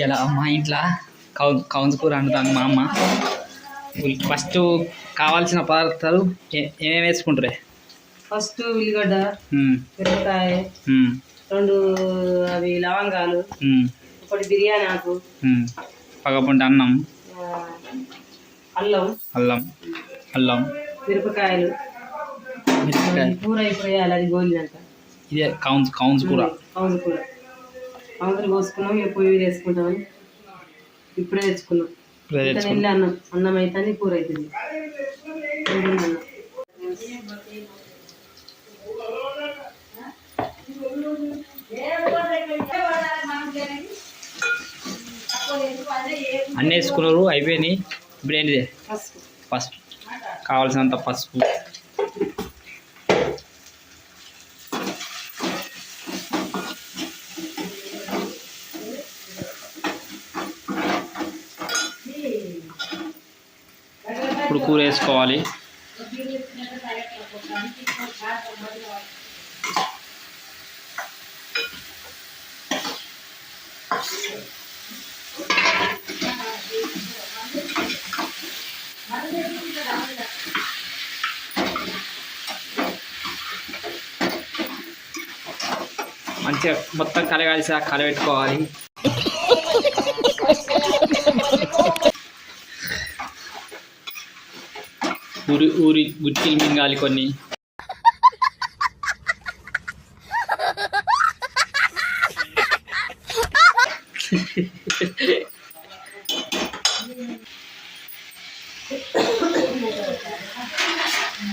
ఇలా మా ఇంట్లో కౌన్స్ కూర వండుతాను మా అమ్మ. ఫస్ట్ కావాల్సిన పదార్థాలు ఏమేమి వేసుకుంటారే? ఫస్ట్ ఉల్లిగడ్డ, మిరపకాయ, 2 అవి లవంగాలు, ఒకటి బిర్యానీ ఆకు, పగపుంట అన్నం, అల్లం అల్లం అల్లం మిరపకాయలు. కూర ఇప్పుడు వేయాలి, అది గోలినాక. ఇదే కౌన్స్ కూర. కౌన్స్ కూర కౌన్సులు కోసుకున్నాం, ఇక పొయ్యి వేసుకుంటామని ఇప్పుడే తెచ్చుకున్నాం. అన్నం అవుతుంది, కూర అవుతుంది. అన్నీ వేసుకున్నారు, అయిపోయినాయి. ఇప్పుడు ఏంటిది? ఫస్ట్ కావాల్సినంత పసుపు, ఇప్పుడు కూర వేసుకోవాలి. మంచిగా మొత్తం కలగాల్సి కలబెట్టుకోవాలి. ఊరి గుట్టిలు మింగాలి కొన్ని.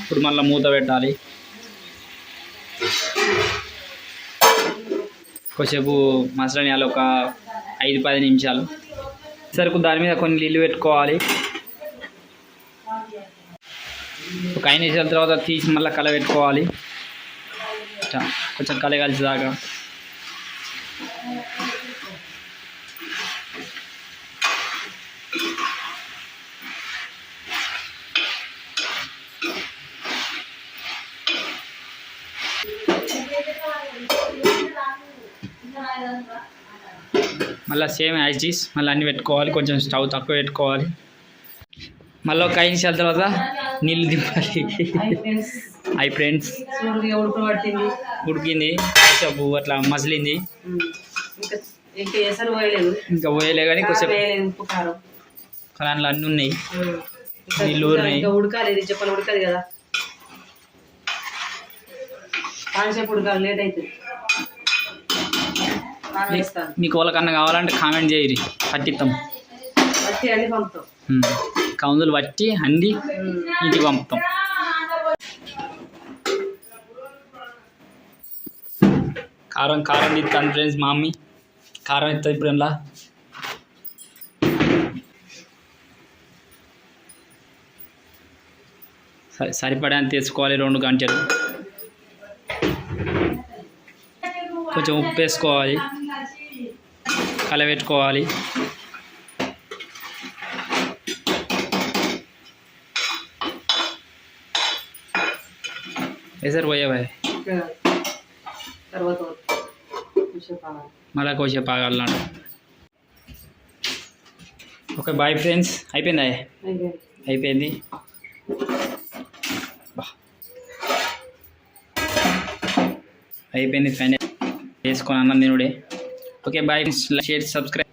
ఇప్పుడు మళ్ళీ మూత పెట్టాలి. కొద్దిసేపు మసలనియాలి, ఒక 5-10 నిమిషాలు. సరుకు దాని మీద కొన్ని నీళ్ళు పెట్టుకోవాలి. ఒక 5 నిమిషాల తర్వాత తీసి మళ్ళీ కలబెట్టుకోవాలి. కొంచెం కలగాల్సి దాకా. మళ్ళీ సేమ్ యాజ్ ఇట్ ఈస్ మళ్ళీ అన్నీ పెట్టుకోవాలి. కొంచెం స్టవ్ తక్కువ పెట్టుకోవాలి. మళ్ళీ ఒక 5 నిమిషాల తర్వాత నీళ్ళు దింపాలి. హాయ్ ఫ్రెండ్స్, ఉడికింది, కొంచెం అట్లా మసిలింది. ఇంకా పోయలే కానీ కొంచెం దాంట్లో అన్నీ ఉన్నాయి, నీళ్ళు ఊరినాయి. ఉడకాలి, చెప్పాలి, ఉడకాలి కదా, కాసేపు ఉడకాలి, లేట్ అవుతుంది. మీకు వాళ్ళకన్నా కావాలంటే కామెంట్ చేయరి, పట్టిస్తాం. కౌందులు పట్టి అండి ఇంటికి పంపుతాం. కారం తిస్తాను ఫ్రెండ్స్. మా మమ్మీ కారం ఇస్తుంది ఇప్పుడు. ఎలా సరిపడానికి తీసుకోవాలి. 2 గంటలు. కొంచెం ఉప్పు వేసుకోవాలి, కలబెట్టుకోవాలి. వేసారు పోయావా? మళ్ళీ కొంచెం పాగాలన్నాడు. Okay bye friends. అయిపోయిందా? అయిపోయింది. అయిపోయింది ఫైనల్. వేసుకొని అన్నం తినుడే. Okay bye. Share, subscribe.